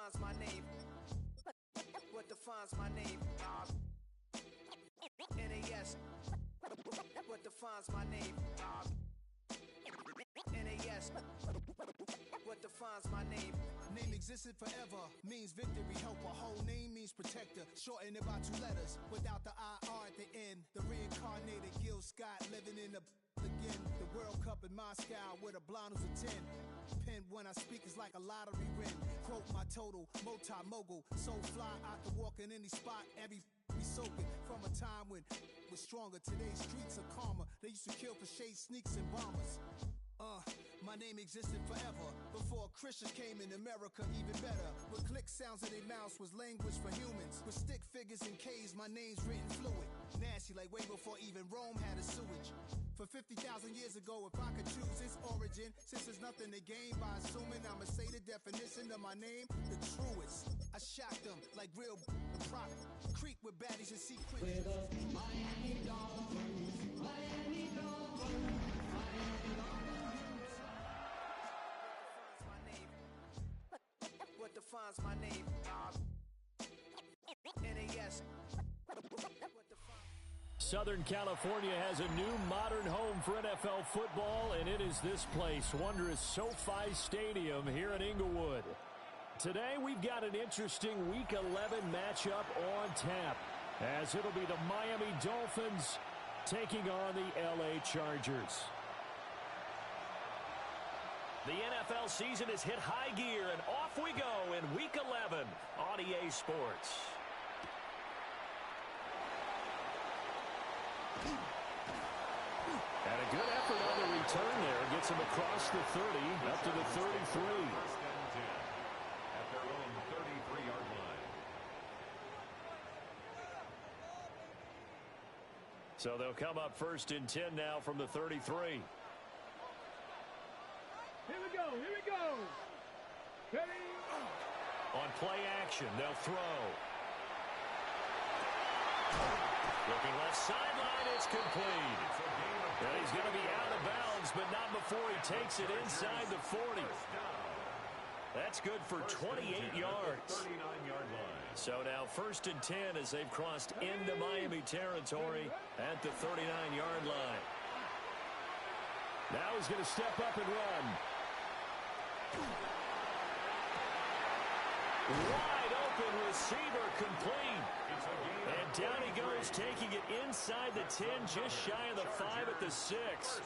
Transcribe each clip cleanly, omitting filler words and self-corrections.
defines my name? What defines my name? NAS. What defines my name? NAS. What defines my name? Name existed forever, means victory, helper. Whole name means protector, shortened it by 2 letters, without the IR at the end. The reincarnated Gil Scott living in the again. The World Cup in Moscow with a blind who's a 10. Pen when I speak is like a lottery win. Quote my total, multi-mogul, so fly I can walk in any spot, every be soaking from a time when was stronger. Today's streets are calmer. They used to kill for shade sneaks and bombers. My name existed forever before Christians came in America, even better. With click sounds in their mouths was language for humans. With stick figures and K's, my name's written fluid. Nasty like way before even Rome had a sewage. For 50,000 years ago, if I could choose its origin, since there's nothing to gain by assuming I'ma say the definition of my name, the truest. I shocked them like real prophet. Creep with baddies and sequence. We're the Miami Dolphins, Miami Dolphins, Miami Dolphins. What defines my name? NAS. What defines... Southern California has a new modern home for NFL football, and it is this place, wondrous SoFi Stadium here in Inglewood. Today, we've got an interesting Week 11 matchup on tap, as it'll be the Miami Dolphins taking on the LA Chargers. The NFL season has hit high gear, and off we go in Week 11 on EA Sports. And a good effort on the return there. Gets him across the 30, up to the 33. First and 10 at their own 33-yard line. So they'll come up first and 10 now from the 33. Here we go, here we go. Ready? On play action, they'll throw. Looking left sideline, it's complete. And he's going to be out of bounds, but not before he takes it inside the 40. That's good for 28 yards. 39-yard line. So now first and 10 as they've crossed into Miami territory at the 39-yard line. Now he's going to step up and run. Wide open receiver complete. And down he goes, taking it inside the 10, just shy of the 5 at the 6.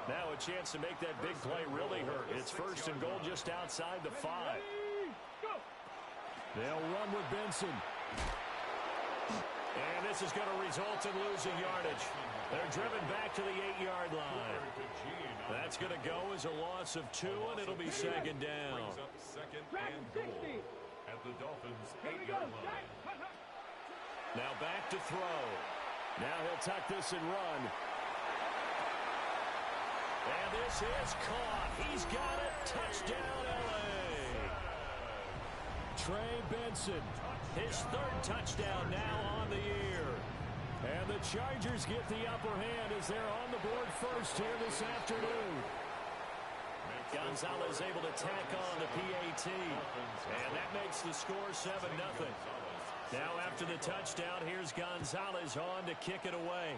Now a chance to make that big play really hurt. It's first and goal just outside the 5. They'll run with Benson. And this is going to result in losing yardage. They're driven back to the 8-yard line. That's going to go as a loss of 2, and it'll be second down. Brings up second and goal at the Dolphins' 8-yard line. Now back to throw. Now he'll tuck this and run. And this is caught. He's got it. Touchdown, L.A. Trey Benson, his 3rd touchdown now on the year. And the Chargers get the upper hand as they're on the board first here this afternoon. Gonzalez able to tack on the PAT. And that makes the score 7-0. Now after the touchdown, here's Gonzalez on to kick it away.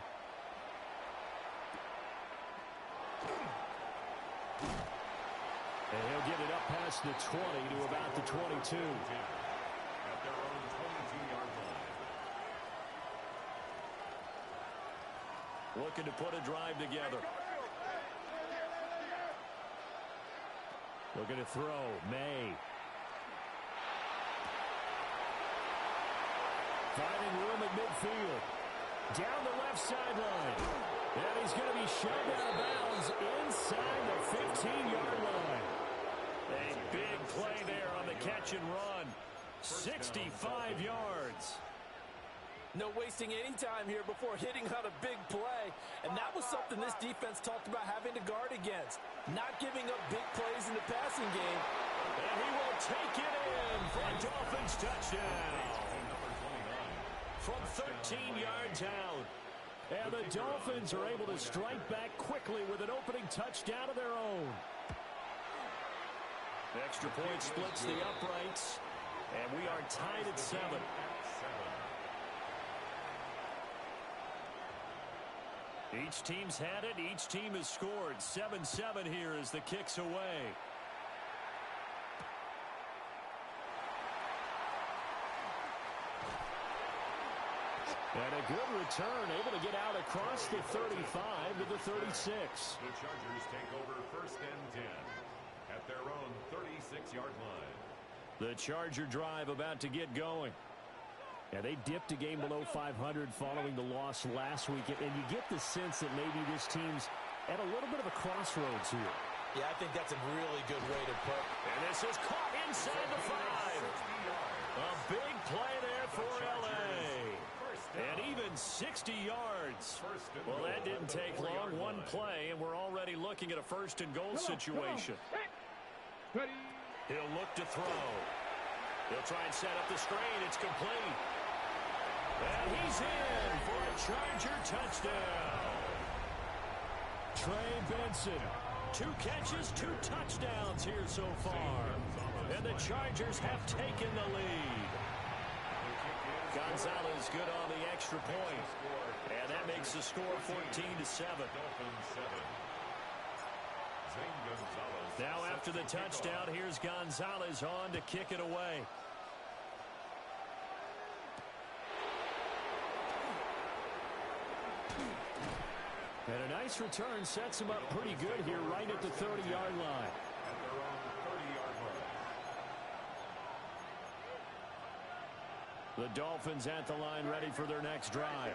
And he'll get it up past the 20 to about the 22. At their own 22-yard line. Looking to put a drive together. Looking to throw. May. Finding room at midfield. Down the left sideline. And he's going to be shoved out of bounds inside the 15-yard line. A big play there on the catch and run. 65 yards. No wasting any time here before hitting on a big play. And that was something this defense talked about having to guard against. Not giving up big plays in the passing game. And he will take it in for a Dolphins touchdown. From 13 yards out. And the Dolphins are able to strike back quickly with an opening touchdown of their own. Extra point splits the uprights. And we are tied at 7. Each team's had it. Each team has scored. 7-7 here as the kick's away. And a good return, able to get out across the 35 to the 36. The Chargers take over 1st and 10 at their own 36-yard line. The Charger drive about to get going. Yeah, they dipped a game below 500 following the loss last week, and you get the sense that maybe this team's at a little bit of a crossroads here. Yeah, I think that's a really good way to put. And this is caught inside the 5. A big play there for L.A. And even 60 yards. Well, that didn't take long. One play, and we're already looking at a 1st and goal situation. He'll look to throw. He'll try and set up the screen. It's complete. And he's in for a Charger touchdown. Trey Benson, 2 catches, 2 touchdowns here so far. And the Chargers have taken the lead. Gonzalez good on the extra point. And that makes the score 14-7. Now after the touchdown, here's Gonzalez on to kick it away. And a nice return sets him up pretty good here right at the 30-yard line. The Dolphins at the line ready for their next drive.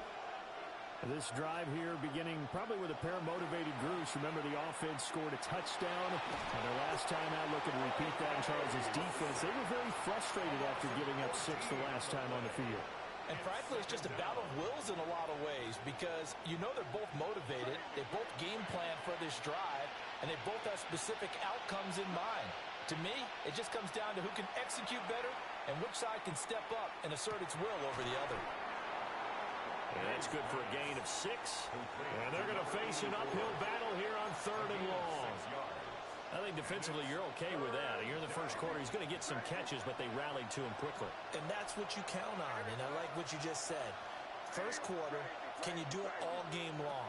This drive here beginning probably with a pair of motivated groups. Remember, the offense scored a touchdown. And their last time out, looking to repeat that in Charles' defense. They were very frustrated after giving up 6 the last time on the field. And frankly, it's just a battle of wills in a lot of ways because you know they're both motivated. They both game plan for this drive, and they both have specific outcomes in mind. To me, it just comes down to who can execute better and which side can step up and assert its will over the other. And that's good for a gain of 6. And they're going to face an uphill battle here on 3rd and long. I think defensively you're okay with that. You're in the first quarter. He's going to get some catches, but they rallied to him quickly. And that's what you count on, and I like what you just said. First quarter, can you do it all game long?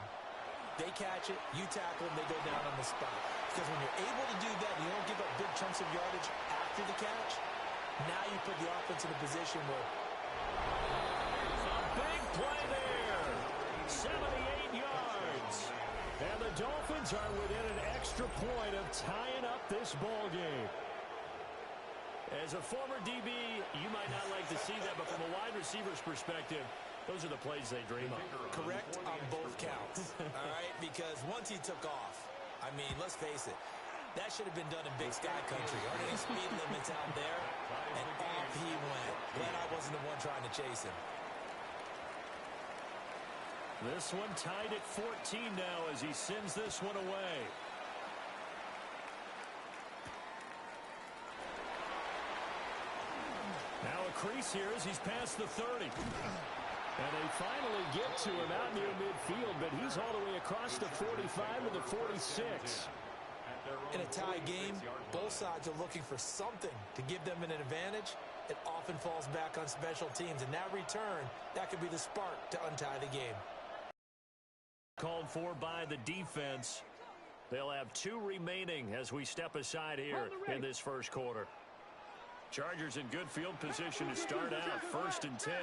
They catch it, you tackle them, they go down on the spot. Because when you're able to do that, and you don't give up big chunks of yardage after the catch, now you put the offense in a position where... A big play there. 78 yards. And the Dolphins are within an extra point of tying up this ball game. As a former DB, you might not like to see that, but from a wide receiver's perspective, those are the plays they dream of. Correct on both counts, all right? Because once he took off, I mean, let's face it, that should have been done in Big Sky Country. Aren't any speed limits out there? And off he went. Glad I wasn't the one trying to chase him. This one tied at 14 now as he sends this one away. Now a crease here as he's past the 30. And they finally get to him out near midfield, but he's all the way across the 45 to the 46. In a tie game, both sides are looking for something to give them an advantage. It often falls back on special teams, and that return, that could be the spark to untie the game. Called for by the defense. They'll have 2 remaining as we step aside here in this first quarter. Chargers in good field position to start out. 1st and 10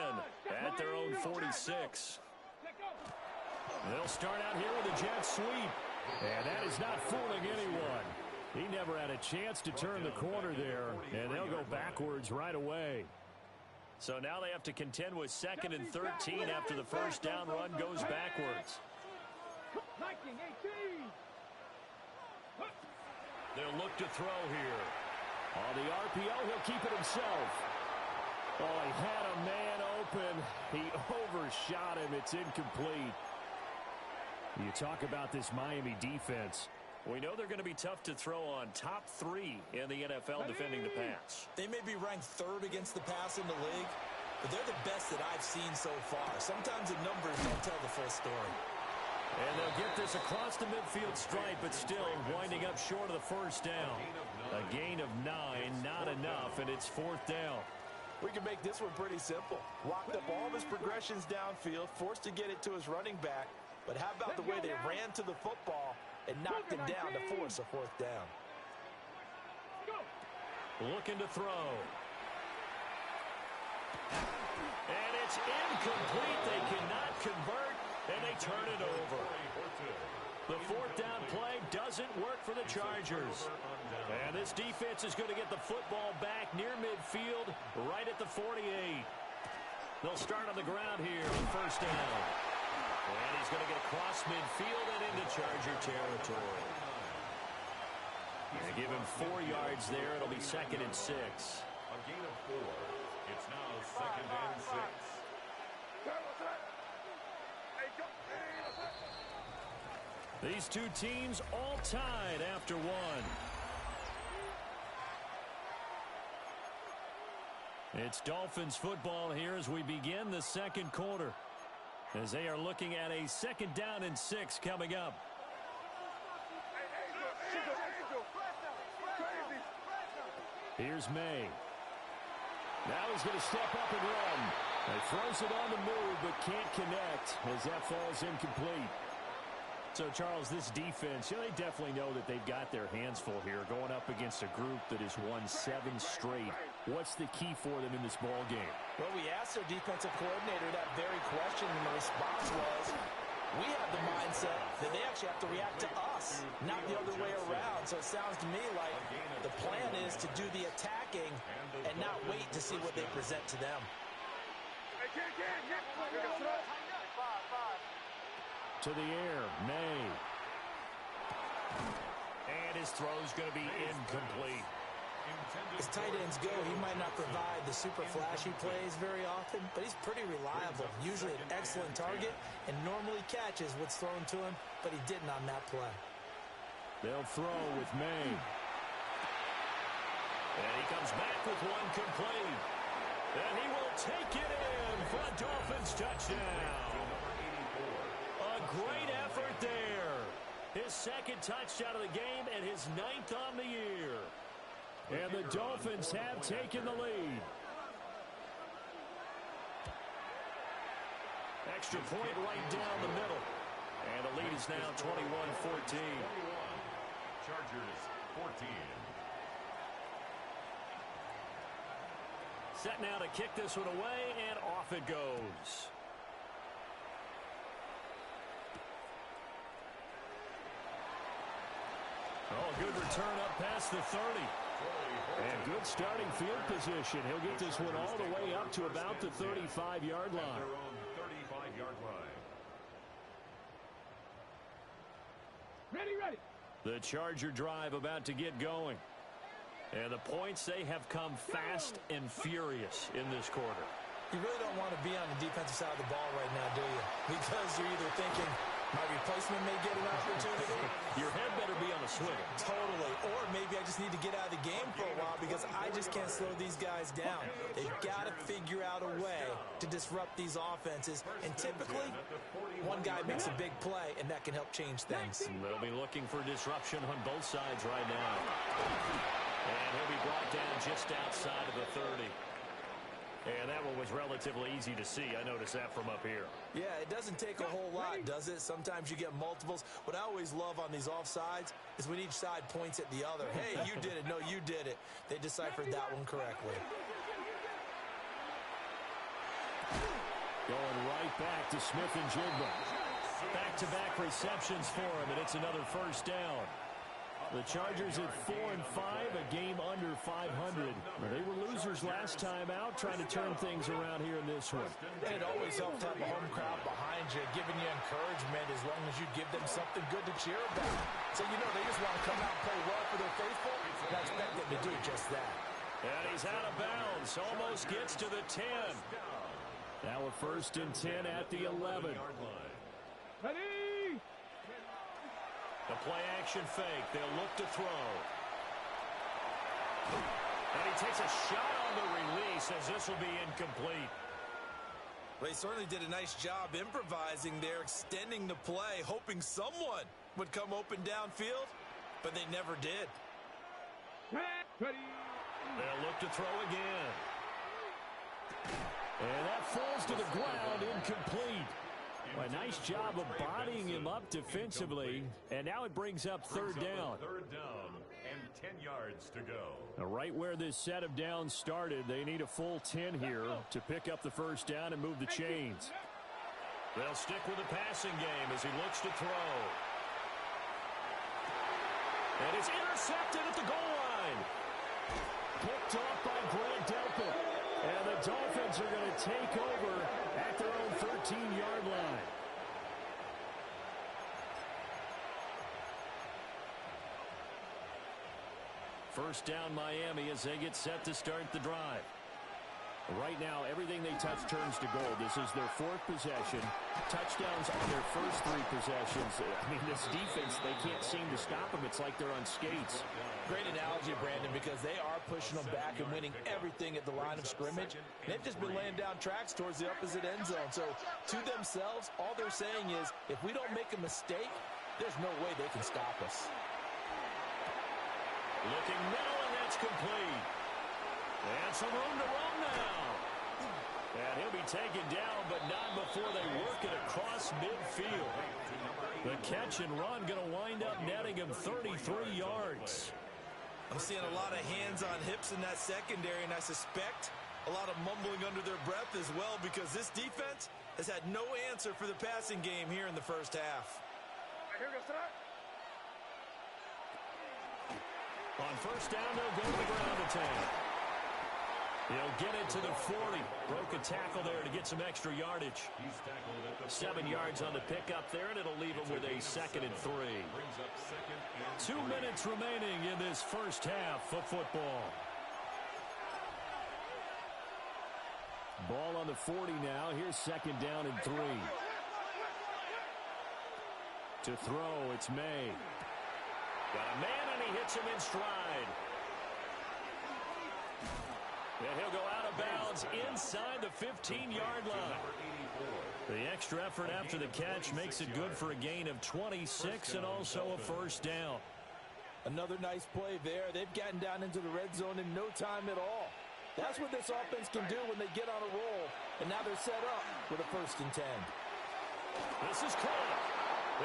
at their own 46. They'll start out here with a jet sweep. And that is not fooling anyone. He never had a chance to turn the corner there. And they'll go backwards right away. So now they have to contend with 2nd and 13 after the first down run goes backwards. They'll look to throw here. On the RPO, he'll keep it himself. Oh, he had a man open. He overshot him. It's incomplete. You talk about this Miami defense. We know they're going to be tough to throw on. Top 3 in the NFL defending the pass. They may be ranked 3rd against the pass in the league, but they're the best that I've seen so far. Sometimes the numbers don't tell the full story. And they'll get this across the midfield stripe, but still winding up short of the first down. A gain of 9, not enough, and it's 4th down. We can make this one pretty simple. Walked up all of his progressions downfield, forced to get it to his running back. But how about the way they ran to the football and knocked him down to force a fourth down? Looking to throw. And it's incomplete. They cannot convert, and they turn it over. The fourth down play doesn't work for the Chargers. And this defense is going to get the football back near midfield, right at the 48. They'll start on the ground here on first down. And he's going to get across midfield and into Charger territory. They give him 4 yards there. It'll be 2nd and 6. A gain of 4. It's now 2nd and 6. These two teams all tied after one. It's Dolphins football here as we begin the second quarter, as they are looking at a 2nd down and 6 coming up. Here's May. Now he's going to step up and run. He throws it on the move but can't connect as that falls incomplete. So, Charles, this defense, they definitely know that they've got their hands full here going up against a group that has won 7 straight. What's the key for them in this ball game? Well, we asked their defensive coordinator that very question, and the response was, we have the mindset that they actually have to react to us, not the other way around. So it sounds to me like the plan is to do the attacking and not wait to see what they present to them. To the air, May. And his throw's going to be incomplete. As tight ends go, he might not provide the super flashy plays very often, but he's pretty reliable. Usually an excellent target and normally catches what's thrown to him, but he didn't on that play. They'll throw with May. And he comes back with one complete. And he will take it in for a Dolphins touchdown. A great effort there. His 2nd touchdown of the game and his 9th on the year. And the Dolphins have taken the lead. Extra point right down the middle. And the lead is now 21-14. Chargers 14. Set now to kick this one away, and off it goes. Oh, good return up past the 30. And good starting field position. He'll get this one all the way up to about the 35-yard line. Their own 35-yard line. Ready. The Charger drive about to get going. And the points, they have come fast and furious in this quarter. You really don't want to be on the defensive side of the ball right now, do you? Because you're either thinking, my replacement may get an opportunity. Your head better be on a swivel. Totally. Or maybe I just need to get out of the game for a while because I just can't slow these guys down. They've got to figure out a way to disrupt these offenses. And typically, one guy makes a big play, and that can help change things. They'll be looking for disruption on both sides right now. And he'll be brought down just outside of the 30. And that one was relatively easy to see. I noticed that from up here. Yeah, it doesn't take a whole lot, does it? Sometimes you get multiples. What I always love on these offsides is when each side points at the other. Hey, you did it. No, you did it. They deciphered that one correctly. Going right back to Smith and Jigba. Back-to-back receptions for him, and it's another first down. The Chargers at 4-5, a game under 500. They were losers last time out, trying to turn things around here in this one. And it always helps to have a home crowd behind you, giving you encouragement as long as you give them something good to cheer about. So, you know, they just want to come out and play well for their faithful, and I expect them to do just that. And he's out of bounds, almost gets to the 10. Now a 1st and 10 at the 11. Ready. The play-action fake. They'll look to throw. And he takes a shot on the release as this will be incomplete. Well, he certainly did a nice job improvising there, extending the play, hoping someone would come open downfield, but they never did. Ready. They'll look to throw again. And that falls to the ground, incomplete. Well, a nice job of bodying him up defensively. And now it brings up third down. Third down and 10 yards to go. Right where this set of downs started, they need a full 10 here to pick up the first down and move the chains. They'll stick with the passing game as he looks to throw. And it's intercepted at the goal line. Picked off by Grant Delpit. And the Dolphins are going to take over at their own 13-yard line. First down Miami as they get set to start the drive. Right now, everything they touch turns to gold. This is their fourth possession. Touchdowns on their first three possessions. I mean, this defense, they can't seem to stop them. It's like they're on skates. Great analogy, Brandon, because they are pushing them back and winning everything at the line of scrimmage. They've just been laying down tracks towards the opposite end zone. So, to themselves, all they're saying is, if we don't make a mistake, there's no way they can stop us. Looking middle, and that's complete. And some room to run now. And he'll be taken down, but not before they work it across midfield. The catch and run going to wind up netting him 33 yards. I'm seeing a lot of hands on hips in that secondary, and I suspect a lot of mumbling under their breath as well, because this defense has had no answer for the passing game here in the first half. On first down, they'll go to the ground attack. He'll get it to the 40. Broke a tackle there to get some extra yardage. 7 yards on the pickup there, and it'll leave him with a 2nd and 3. 2 minutes remaining in this first half of football. Ball on the 40 now. Here's 2nd down and 3. To throw, it's May. Got a man, and he hits him in stride. And he'll go out of bounds inside the 15-yard line. The extra effort after the catch makes it good for a gain of 26 and also a first down. Another nice play there. They've gotten down into the red zone in no time at all. That's what this offense can do when they get on a roll. And now they're set up with a 1st and 10. This is caught.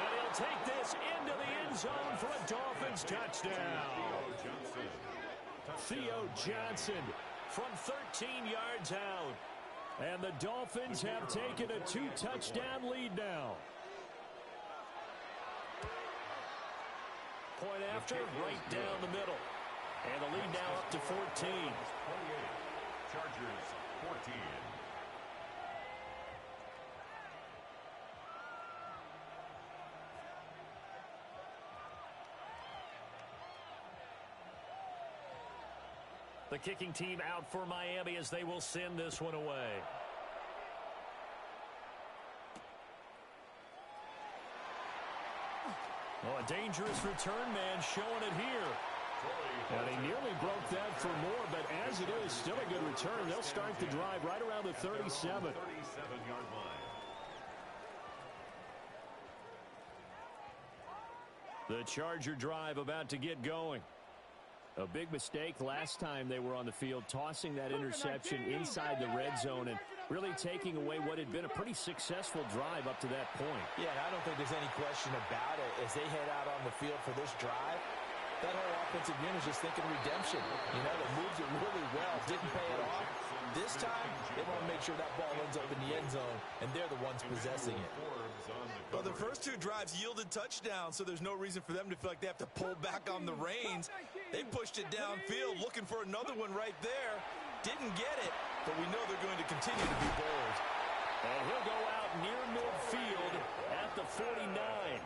And he'll take this into the end zone for a Dolphins touchdown. Theo Johnson from 13 yards out. And the Dolphins have taken a 2-touchdown lead now. Point after, right down the middle. And the lead now up to 14. Chargers 14. The kicking team out for Miami as they will send this one away. Oh, a dangerous return man showing it here. And he nearly broke that for more, but as it is, still a good return. They'll start the drive right around the 37. 37-yard line. The Charger drive about to get going. A big mistake last time they were on the field, tossing that interception inside the red zone and really taking away what had been a pretty successful drive up to that point. Yeah, and I don't think there's any question about it. As they head out on the field for this drive, that whole offensive unit is just thinking redemption. You know, they moved it really well, didn't pay it off. This time, they want to make sure that ball ends up in the end zone, and they're the ones possessing it. Well, the first 2 drives yielded touchdowns, so there's no reason for them to feel like they have to pull back on the reins. They pushed it downfield, looking for another one right there. Didn't get it, but we know they're going to continue to be bold. And he'll go out near midfield at the 49.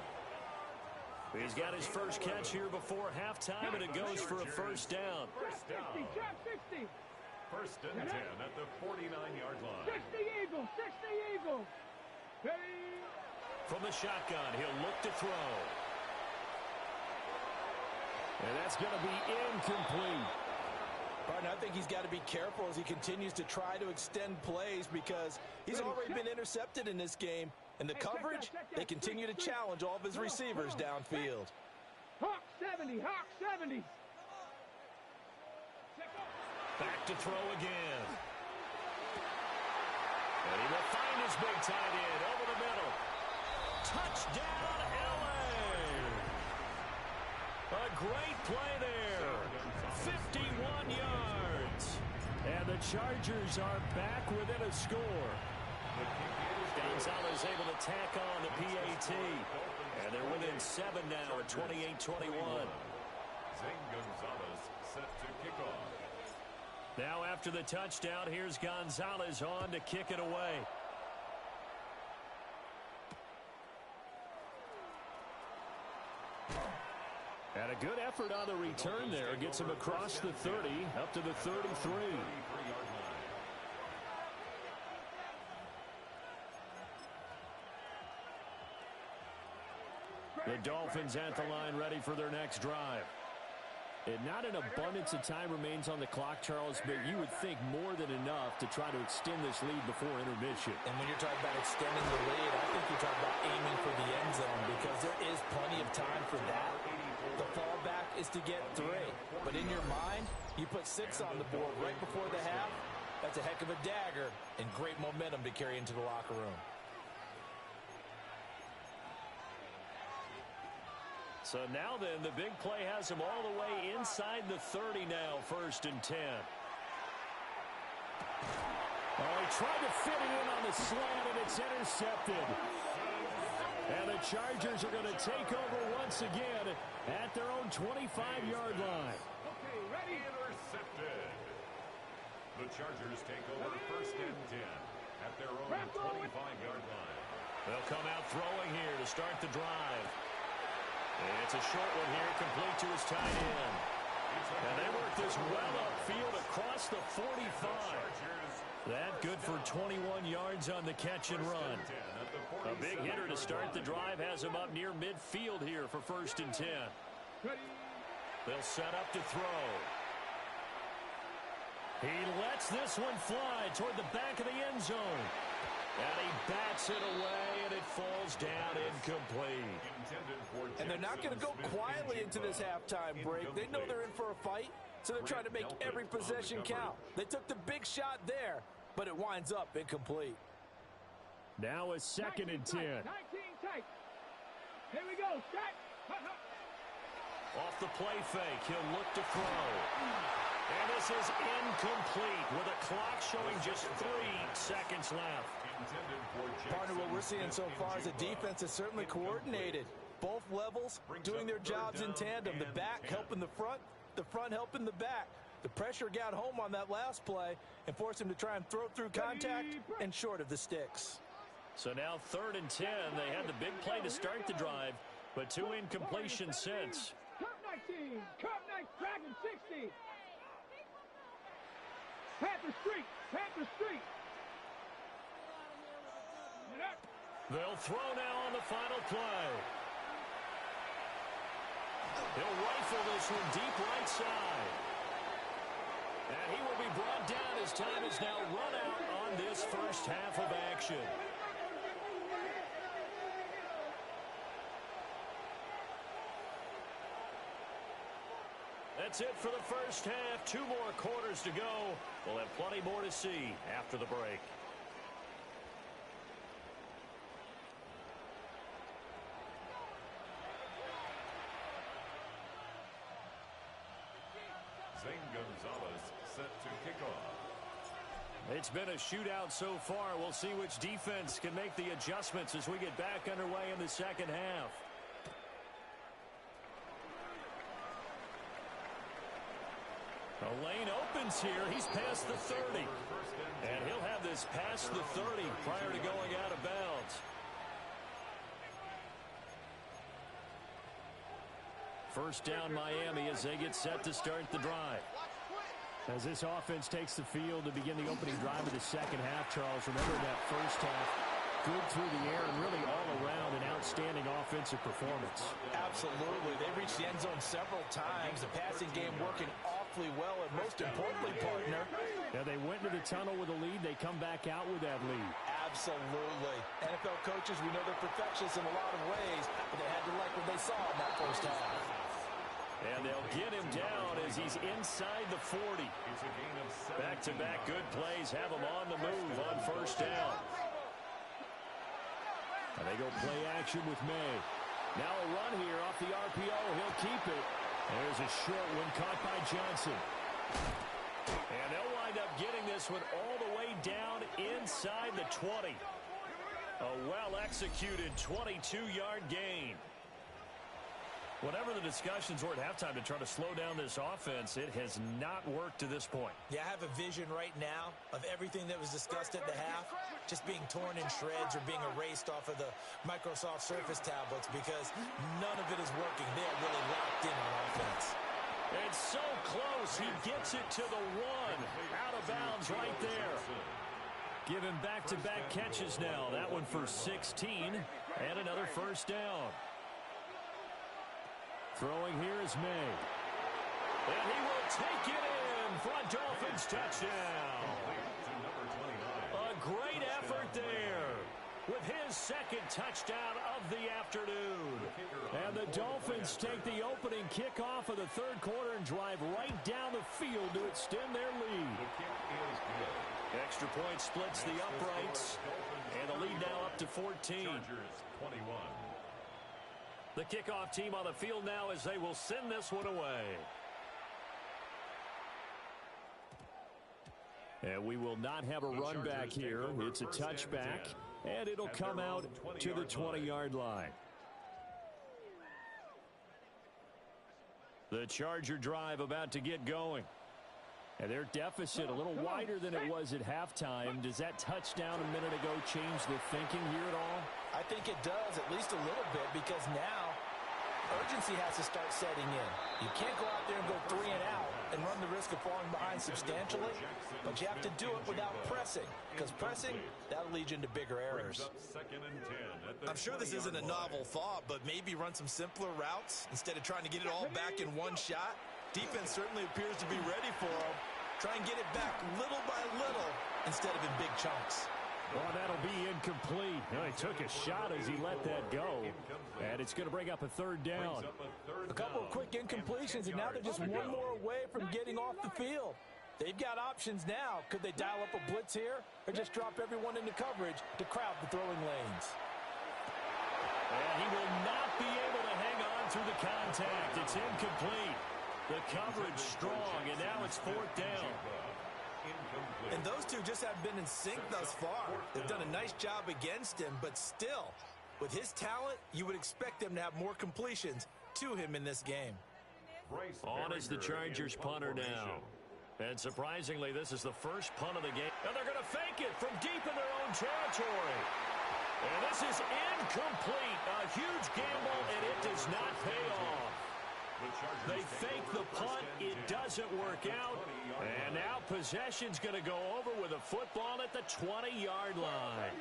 He's got his first catch here before halftime, and it goes for a first down. 60. First and 10 at the 49-yard line. 60 Eagles, 60 Eagles. Ready? From the shotgun, he'll look to throw. And that's going to be incomplete. Pardon, I think he's got to be careful as he continues to try to extend plays because he's already been intercepted in this game. And the coverage, they continue to challenge all of his receivers downfield. Hawk 70, Hawk 70. Back to throw again. And he will find his big tight end over the middle. Touchdown, L.A. A great play there. 51 yards. And the Chargers are back within a score. Gonzalez able to tack on the PAT. And they're within 7 now at 28-21. Zane Gonzalez set to kick off. Now after the touchdown, here's Gonzalez on to kick it away. And a good effort on the return there. Gets him across the 30, up to the 33. The Dolphins at the line, ready for their next drive. And not an abundance of time remains on the clock, Charles, but you would think more than enough to try to extend this lead before intermission. And when you're talking about extending the lead, I think you're talking about aiming for the end zone because there is plenty of time for that. The fallback is to get 3. But in your mind, you put 6 on the board right before the half. That's a heck of a dagger and great momentum to carry into the locker room. So now then, the big play has him all the way inside the 30 now, 1st and 10. Oh, he tried to fit it in on the slant, and it's intercepted. And the Chargers are going to take over once again at their own 25-yard line. Okay, ready? Intercepted. The Chargers take over 1st and 10 at their own 25-yard line. They'll come out throwing here to start the drive. It's a short one here, complete to his tight end. And they work this well upfield across the 45. That good for 21 yards on the catch and run. A big hitter to start the drive has him up near midfield here for 1st and 10. They'll set up to throw. He lets this one fly toward the back of the end zone. And he bats it away, and it falls down incomplete. And they're not going to go quietly into this halftime break. They know they're in for a fight, so they're trying to make every possession count. They took the big shot there, but it winds up incomplete. Now a 2nd and 10. 19 tight. Here we go, set. Off the play fake, he'll look to throw. And this is incomplete with a clock showing just 3 seconds left. Partner, what we're seeing so far is the defense is certainly coordinated. Both levels doing their jobs in tandem. The back helping the front helping the back. The pressure got home on that last play and forced him to try and throw through contact and short of the sticks. So now 3rd and 10. They had the big play to start the drive, but 2 incompletions since. Curve 19, curve 9, Dragon 60. Panther Street, Panther Street. They'll throw now on the final play. He'll rifle this one deep right side. And he will be brought down as time is now run out on this first half of action. That's it for the first half. 2 more quarters to go. We'll have plenty more to see after the break. Zane Gonzalez set to kick off. It's been a shootout so far. We'll see which defense can make the adjustments as we get back underway in the second half. The lane opens here. He's past the 30. And he'll have this past the 30 prior to going out of bounds. First down Miami as they get set to start the drive. As this offense takes the field to begin the opening drive of the second half, Charles, remember that first half, good through the air and really all around an outstanding offensive performance. Absolutely. They reached the end zone several times. The passing game working awfully well, and most importantly, partner. Yeah, they went into the tunnel with a lead. They come back out with that lead. Absolutely. NFL coaches, we know they're perfectionists in a lot of ways, but they had to like what they saw in that first half. And they'll get him down as he's inside the 40. It's a gain of 7. Back-to-back good plays have him on the move on first down. And they go play action with May. Now a run here off the RPO. He'll keep it. There's a short one caught by Johnson. And they'll wind up getting this one all the way down inside the 20. A well-executed 22-yard gain. Whatever the discussions were at halftime to try to slow down this offense, it has not worked to this point. Yeah, I have a vision right now of everything that was discussed at the half just being torn in shreds or being erased off of the Microsoft Surface tablets because none of it is working. They are really locked in on offense. It's so close. He gets it to the 1. Out of bounds right there. Give him back-to-back catches now. That one for 16 and another first down. Throwing here is May. And he will take it in for a Dolphins touchdown. A great effort there with his second touchdown of the afternoon. And the Dolphins take the opening kickoff of the third quarter and drive right down the field to extend their lead. Extra point splits the uprights. And the lead now up to 14. Chargers 21. The kickoff team on the field now as they will send this one away. And we will not have a run back here. It's a touchback, and it'll come out to the 20-yard line. The Charger drive about to get going. And their deficit a little wider than it was at halftime. Does that touchdown a minute ago change the thinking here at all? I think it does, at least a little bit, because now urgency has to start setting in. You can't go out there and go 3 and out and run the risk of falling behind substantially, but you have to do it without pressing, because pressing, that'll lead you into bigger errors. I'm sure this isn't a novel thought, but maybe run some simpler routes instead of trying to get it all back in one shot. Defense certainly appears to be ready for them. Try and get it back little by little instead of in big chunks. Well, that'll be incomplete. He took a shot as he let that go. And it's going to bring up a third down. A couple of quick incompletions, and now they're just one more away from getting off the field. They've got options now. Could they dial up a blitz here or just drop everyone into coverage to crowd the throwing lanes? And he will not be able to hang on through the contact. It's incomplete. The coverage strong, and now it's fourth down. And those two just haven't been in sync thus far. They've done a nice job against him, but still, with his talent, you would expect them to have more completions to him in this game. On is the Chargers punter now. And surprisingly, this is the first punt of the game. And they're going to fake it from deep in their own territory. And this is incomplete. A huge gamble, and it does not pay off. They fake the punt. It doesn't work out. And now possession's going to go over with a football at the 20-yard line.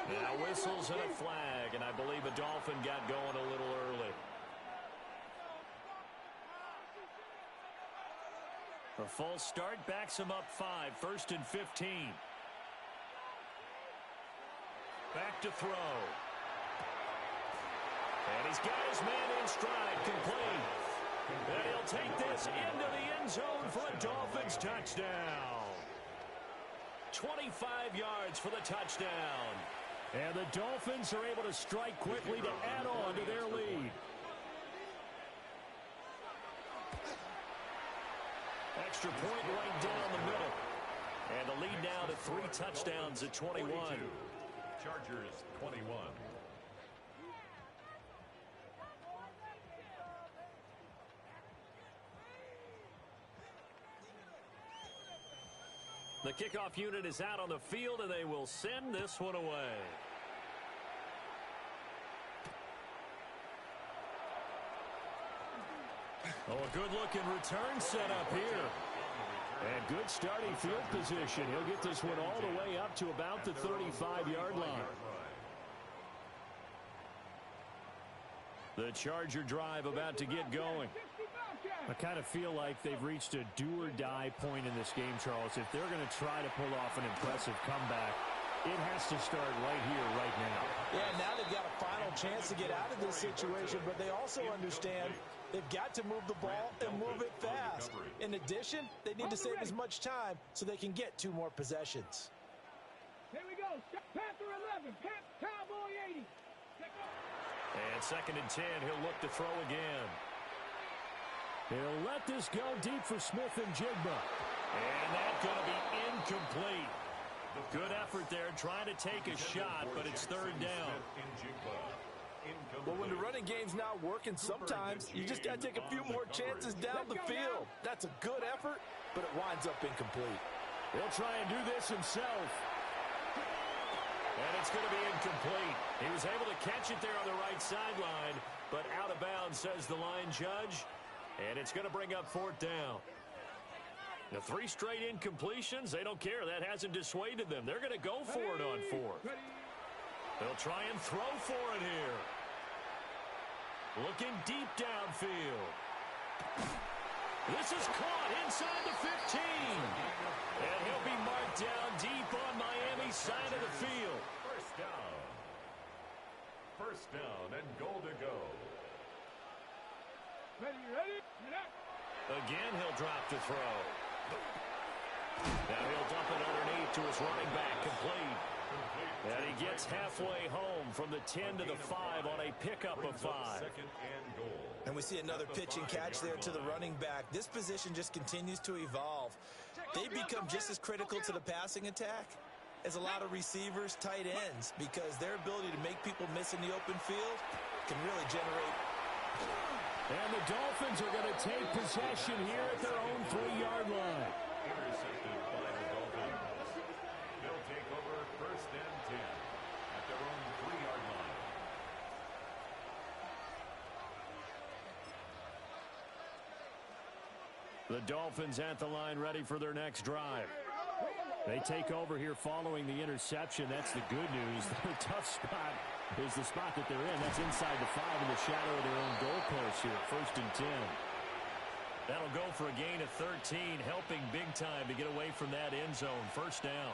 Now whistles and a flag, and I believe a Dolphin got going a little early. A false start backs him up 5, 1st and 15. Back to throw. And he's got his man in stride, complete. And he'll take this into the end zone for a Dolphins touchdown. 25 yards for the touchdown. And the Dolphins are able to strike quickly to add on to their lead. Extra point right down the middle. And the lead now to 3 touchdowns at 21. Chargers 21. The kickoff unit is out on the field, and they will send this one away. Oh, a good-looking return set up here. And good starting field position. He'll get this one all the way up to about the 35-yard line. The Charger drive about to get going. I kind of feel like they've reached a do-or-die point in this game, Charles. If they're going to try to pull off an impressive comeback, It has to start right here, right now. Yeah, now they've got a final chance to get out of this situation, but they also understand they've got to move the ball and move it fast. In addition, they need to save as much time so they can get 2 more possessions. Here we go. Panther 11. Cowboy 80. And 2nd and 10, he'll look to throw again. He'll let this go deep for Smith and Jigba. And that's going to be incomplete. Good effort there, trying to take a shot, but it's 3rd down. Well, when the running game's not working, sometimes you just got to take a few more chances down the field. That's a good effort, but it winds up incomplete. He'll try and do this himself. And it's going to be incomplete. He was able to catch it there on the right sideline, but out of bounds, says the line judge. And it's going to bring up 4th down. The 3 straight incompletions, they don't care. That hasn't dissuaded them. They're going to go for it on 4th. They'll try and throw for it here. Looking deep downfield. This is caught inside the 15. And he'll be marked down deep on Miami's side of the field. First down and goal to go. Ready? Again, he'll drop to throw. Now he'll dump it underneath to his running back, complete. And he gets halfway home from the 10 to the 5 on a pickup of 5. And we see another pitch and catch there to the running back. This position just continues to evolve. They become just as critical to the passing attack as a lot of receivers, tight ends, because their ability to make people miss in the open field can really generate. And the Dolphins are going to take possession here at their own 3-yard line. Intercepted by the Dolphins. They'll take over 1st and 10 at their own 3-yard line. The Dolphins at the line, ready for their next drive. They take over here following the interception. That's the good news. The tough spot is the spot that they're in. That's inside the 5 in the shadow of their own goalpost here, 1st and 10. That'll go for a gain of 13, helping big time to get away from that end zone. 1st down.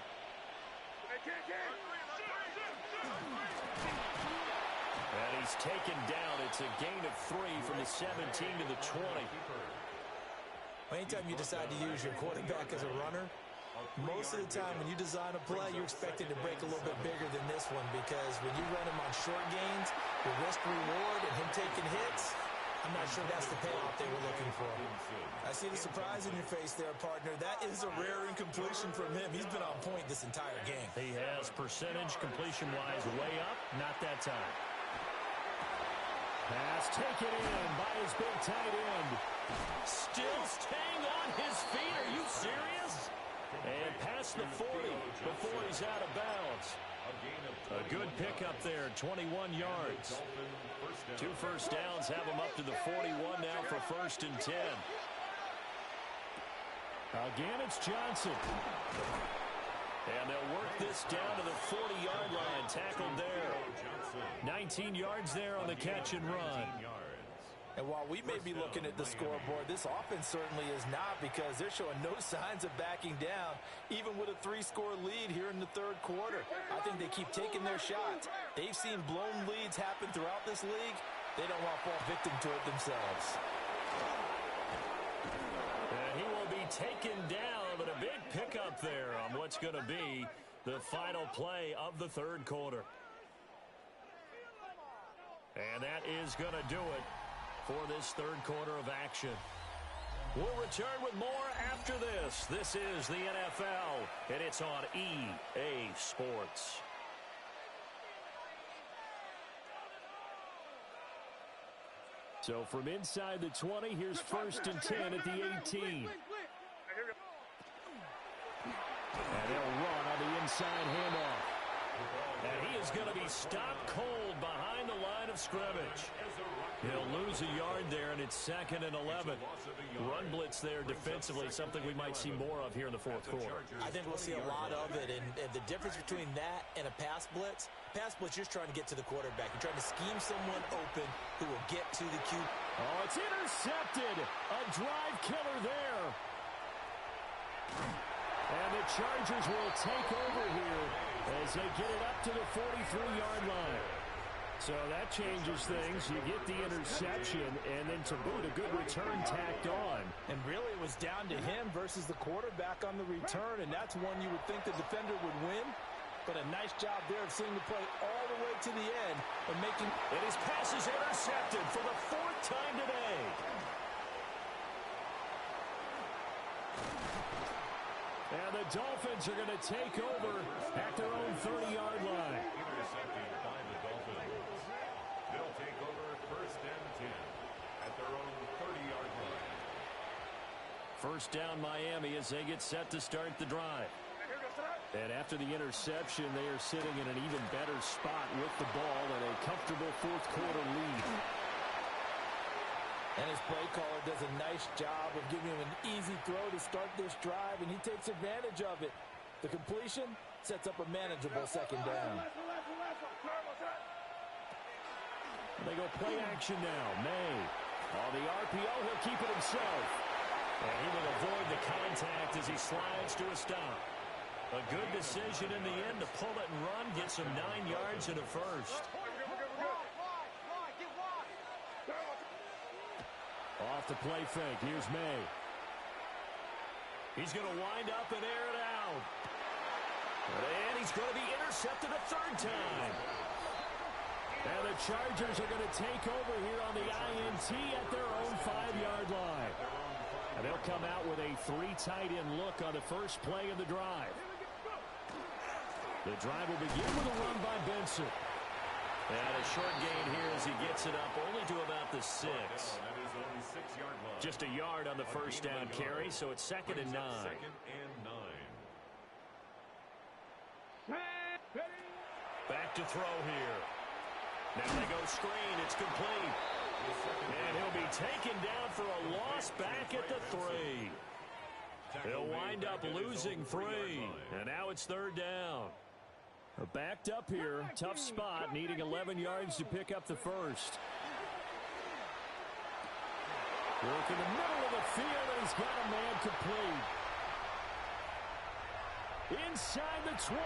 And he's taken down. It's a gain of 3 from the 17 to the 20. Anytime you decide to use your quarterback as a runner, most of the time when you design a play, you're expecting to break a little bit bigger than this one, because when you run him on short gains, the risk-reward and him taking hits, I'm not sure that's the payoff they were looking for. I see the surprise in your face there, partner. That is a rare incompletion from him. He's been on point this entire game. He has percentage completion-wise way up, not that time. Pass taken in by his big tight end. Still staying on his feet. Are you serious? And past the 40 before he's out of bounds. A good pickup there, 21 yards. 2 first downs have him up to the 41 now for 1st and 10. Again, it's Johnson. And they'll work this down to the 40-yard line, tackled there. 19 yards there on the catch and run. And while we may be looking at the scoreboard, this offense certainly is not, because they're showing no signs of backing down, even with a 3-score lead here in the 3rd quarter. I think they keep taking their shots. They've seen blown leads happen throughout this league. They don't want to fall victim to it themselves. And he will be taken down, but a big pickup there on what's going to be the final play of the 3rd quarter. And that is going to do it for this 3rd quarter of action. We'll return with more after this. This is the NFL, and it's on EA Sports. So from inside the 20, here's 1st and 10 at the 18. And they'll run on the inside handoff. And he is going to be stopped cold behind the line of scrimmage. He'll lose a yard there, and it's 2nd and 11. Run blitz there defensively, something we might see more of here in the 4th quarter. I think we'll see a lot of it, and the difference between that and a pass blitz, you're just trying to get to the quarterback. You're trying to scheme someone open who will get to the QB. Oh, it's intercepted. A drive killer there. And the Chargers will take over here as as they get it up to the 43-yard line. So that changes things. You get the interception, and then to boot, a good return tacked on. And really, it was down to him versus the quarterback on the return, and that's one you would think the defender would win. But a nice job there of seeing the play all the way to the end and making... And his pass is intercepted for the 4th time today. And the Dolphins are going to take over at their own 30-yard line. Intercepted by the Dolphins. They'll take over 1st and 10 at their own 30-yard line. First down Miami as they get set to start the drive. And after the interception, they are sitting in an even better spot with the ball and a comfortable 4th quarter lead. And his play caller does a nice job of giving him an easy throw to start this drive, and he takes advantage of it. The completion sets up a manageable 2nd down. They go play action now. May. On the RPO, he'll keep it himself. And he will avoid the contact as he slides to a stop. A good decision in the end to pull it and run, gets him 9 yards and a first. Off the play fake, here's May. He's going to wind up and air it out. And he's going to be intercepted a 3rd time. And the Chargers are going to take over here on the INT at their own 5-yard line. And they'll come out with a 3 tight end look on the first play of the drive. The drive will begin with a run by Benson. And a short gain here as he gets it up only to about the 6. Just a yard on the first down carry, so it's 2nd and 9. 2nd and 9. Back to throw here. Now they go screen. It's complete. And he'll be taken down for a loss back at the 3. They'll wind up losing 3. And now it's 3rd down. Backed up here. Tough spot. Needing 11 yards to pick up the first. Work in the middle of the field, and he's got a man complete. Inside the 20.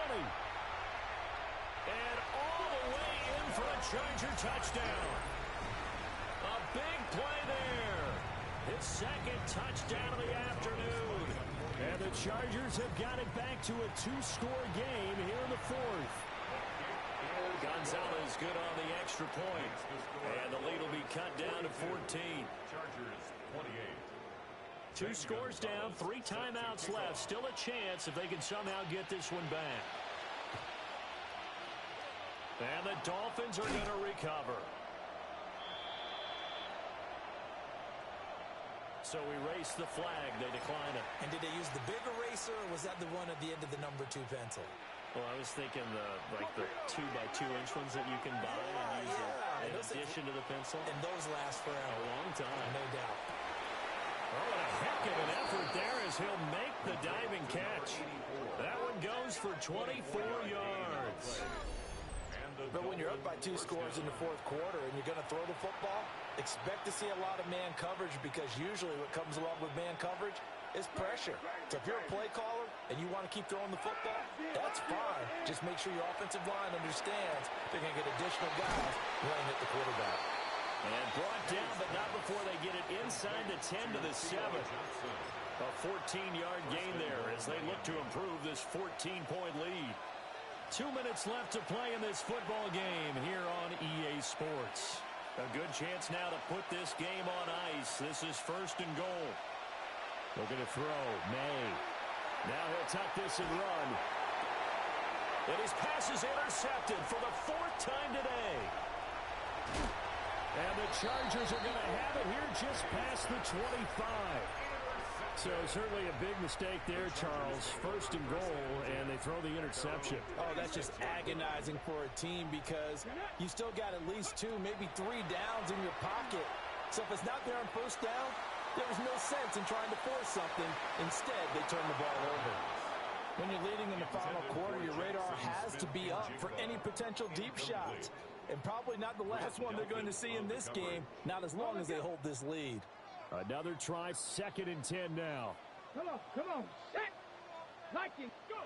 And all the way in for a Charger touchdown. A big play there. His 2nd touchdown of the afternoon. And the Chargers have got it back to a 2-score game here in the 4th. Gonzalez good on the extra point. And the lead will be cut down to 14. Chargers 28. 2 scores down, 3 timeouts left. Still a chance if they can somehow get this one back. And the Dolphins are going to recover. So we race the flag. They decline it. And did they use the big eraser, or was that the one at the end of the number 2 pencil? Well, I was thinking the 2x2-inch ones that you can buy and use in addition to the pencil. And those last forever. A long time. No doubt. Oh, what a heck of an effort there as he'll make the diving catch. That one goes for 24 yards. But when you're up by 2 scores in the 4th quarter and you're going to throw the football, expect to see a lot of man coverage, because usually what comes along with man coverage is pressure. So if you're a play caller and you want to keep throwing the football, that's fine. Just make sure your offensive line understands they're going to get additional guys running at the quarterback. And brought down, but not before they get it inside the 10 to the 7. A 14-yard gain there as they look to improve this 14-point lead. 2 minutes left to play in this football game here on EA Sports. A good chance now to put this game on ice. This is 1st and goal. Looking to throw. May. Now he'll tuck this and run. And his pass is intercepted for the 4th time today. And the Chargers are going to have it here just past the 25. So certainly a big mistake there, Charles. 1st and goal, and they throw the interception. Oh, that's just agonizing for a team, because you still got at least 2, maybe 3 downs in your pocket. So if it's not there on 1st down, there's no sense in trying to force something. Instead, they turn the ball over. When you're leading in the final quarter, your radar has to be up for any potential deep shots. And probably not the last one they're going to see in this game, not as long as they hold this lead. Another try, 2nd and 10 now. Come on, set, like it, go.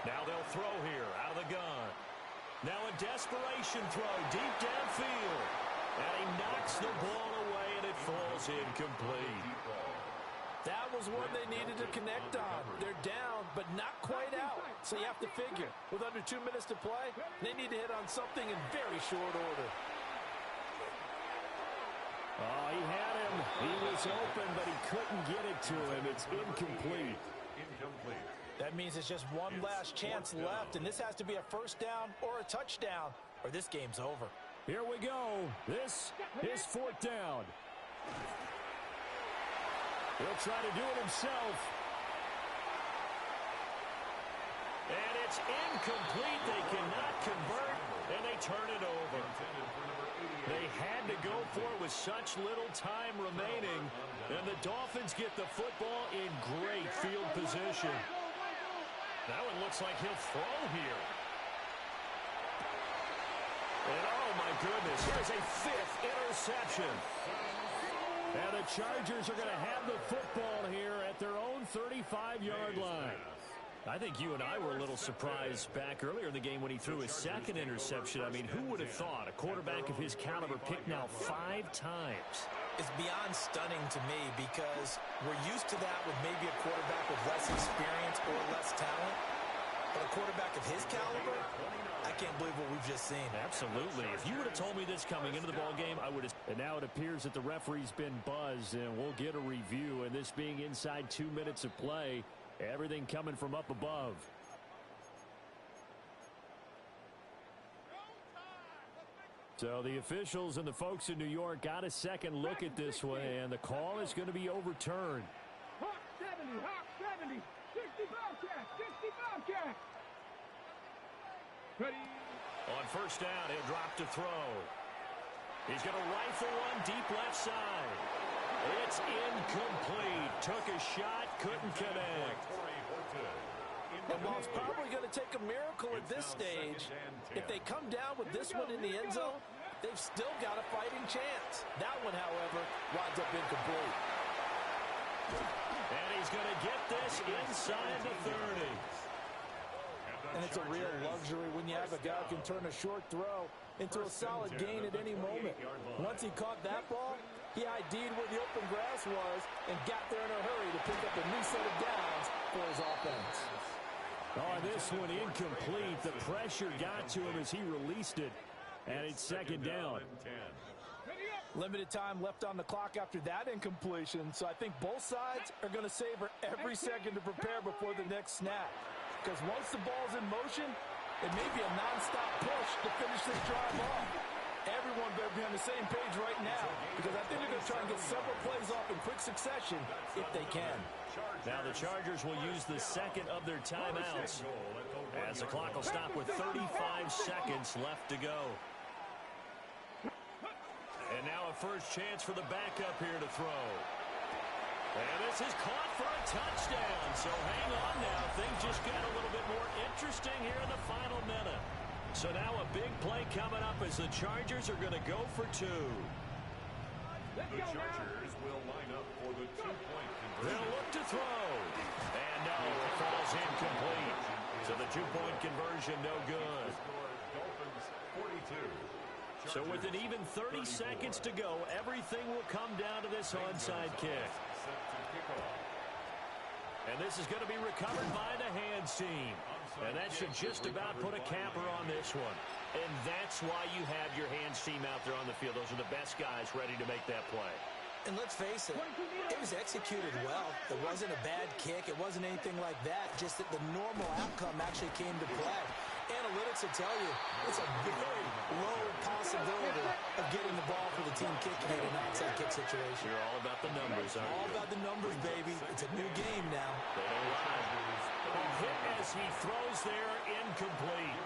Now they'll throw here out of the gun. Now a desperation throw deep downfield. And he knocks the ball away, and it falls incomplete. That was one they needed to connect on. They're down, but not quite out. So you have to figure, with under 2 minutes to play, they need to hit on something in very short order. Oh, he had him. He was open, but he couldn't get it to him. It's incomplete. That means it's just one last chance left, and this has to be a first down or a touchdown, or this game's over. Here we go. This is fourth down. He'll try to do it himself. And it's incomplete. They cannot convert, and they turn it over. They had to go for it with such little time remaining, and the Dolphins get the football in great field position. That one looks like he'll throw here. And oh my goodness, here's a fifth interception. And the Chargers are going to have the football here at their own 35-yard line. I think you and I were a little surprised back earlier in the game when he threw his second interception. I mean, who would have thought a quarterback of his caliber picked now 5 times? It's beyond stunning to me because we're used to that with maybe a quarterback with less experience or less talent. But a quarterback of his caliber, I can't believe what we've just seen. Absolutely. If you would have told me this coming into the ballgame, I would have. And now it appears that the referee's been buzzed, and we'll get a review. And this being inside 2 minutes of play, everything coming from up above. So the officials and the folks in New York got a second look at this one, and the call is going to be overturned. Hawk 70, 60 Bobcat, 60 Bobcat. Ready. On first down, he'll drop to throw. He's going to rifle one deep left side. It's incomplete. Took a shot, couldn't connect. And while it's probably going to take a miracle at this stage, if they come down with this one in the end zone, they've still got a fighting chance. That one, however, winds up incomplete. And he's going to get this inside the 30. And it's a real luxury when you have a guy who can turn a short throw into a solid gain at any moment. Once he caught that ball, he ID'd where the open grass was and got there in a hurry to pick up a new set of downs for his offense. Oh, this one incomplete. The pressure got to him as he released it. And it's second down. Limited time left on the clock after that incompletion, so I think both sides are going to savor every second to prepare before the next snap. Because once the ball's in motion, it may be a nonstop push to finish this drive off. Everyone better be on the same page right now, because I think they're going to try and get several plays off in quick succession if they can. Now the Chargers will use the second of their timeouts as the clock will stop with 35 seconds left to go. And now a first chance for the backup here to throw. And this is caught for a touchdown. So hang on now. Things just got a little bit more interesting here in the final minute. So now a big play coming up as the Chargers are going to go for 2. The Chargers will line up for the 2-point conversion. They'll look to throw. And no, it falls incomplete. So the 2-point conversion no good. Dolphins 42. So with an even 30 seconds to go, everything will come down to this onside kick. And this is going to be recovered by the hands team. And that should just about put a capper on this one. And that's why you have your hands team out there on the field. Those are the best guys ready to make that play. And let's face it, it was executed well. It wasn't a bad kick. It wasn't anything like that. Just that the normal outcome actually came to play. Analytics will tell you it's a very low possibility of getting the ball for the team kicking it in an onside kick situation. You're all about the numbers, aren't you? All about the numbers, baby. It's a new game now. They don't lie. Hit as he throws there, incomplete.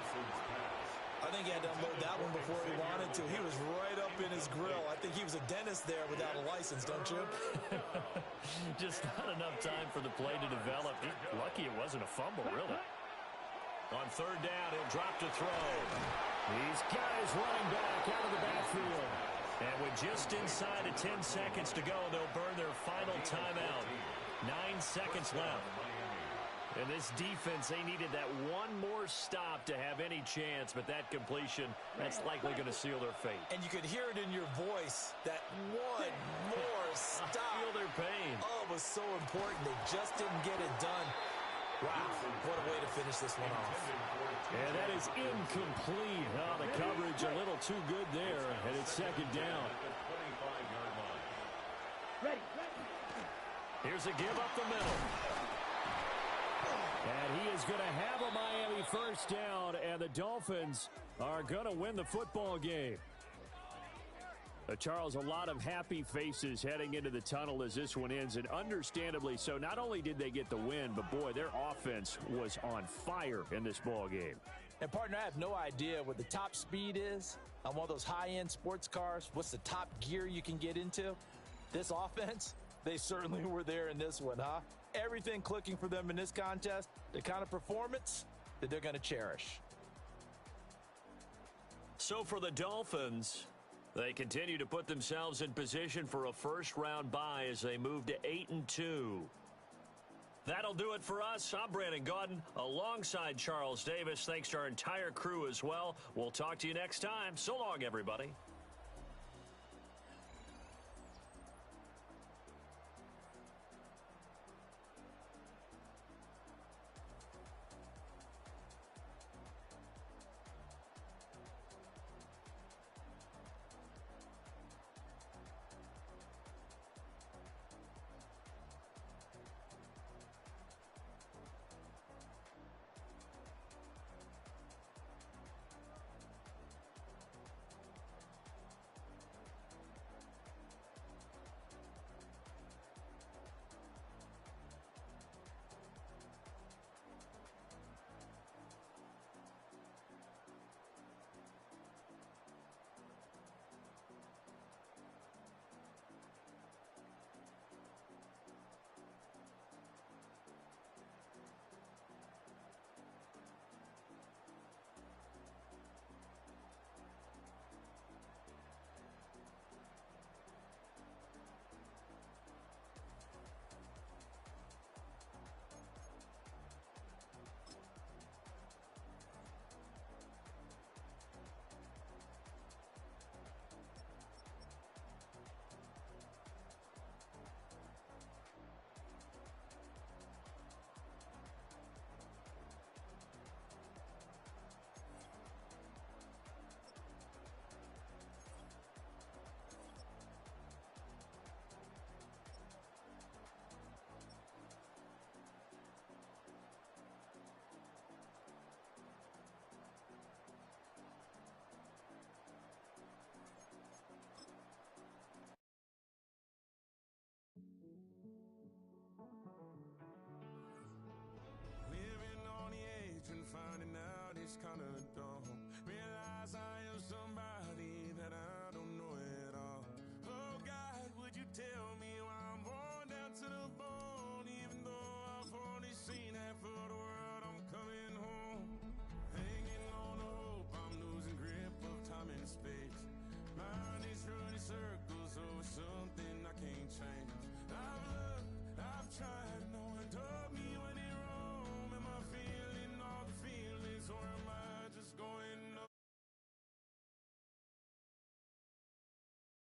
I think he had to unload that one before he wanted to. He was right up in his grill. I think he was a dentist there without a license, don't you? Just not enough time for the play to develop. Lucky it wasn't a fumble, really. On third down, he'll drop to throw. These guys running back out of the backfield. And with just inside of 10 seconds to go, they'll burn their final timeout. 9 seconds left. And this defense, they needed that one more stop to have any chance, but that completion, that's likely going to seal their fate. And you could hear it in your voice, that one more stop. I feel their pain. Oh, it was so important. They just didn't get it done. Wow, what a way to finish this one off. And that is incomplete. Oh, the coverage a little too good there, and it's second down. Ready. Here's a give up the middle. And he is going to have a Miami first down, and the Dolphins are going to win the football game. Charles, a lot of happy faces heading into the tunnel as this one ends, and understandably so. Not only did they get the win, but, boy, their offense was on fire in this ball game. And, partner, I have no idea what the top speed is on one of those high-end sports cars. What's the top gear you can get into? This offense, they certainly were there in this one, huh? Everything clicking for them in this contest, the kind of performance that they're going to cherish. So for the Dolphins, they continue to put themselves in position for a first-round bye as they move to 8-2. That'll do it for us. I'm Brandon Gaudin alongside Charles Davis. Thanks to our entire crew as well. We'll talk to you next time. So long, everybody.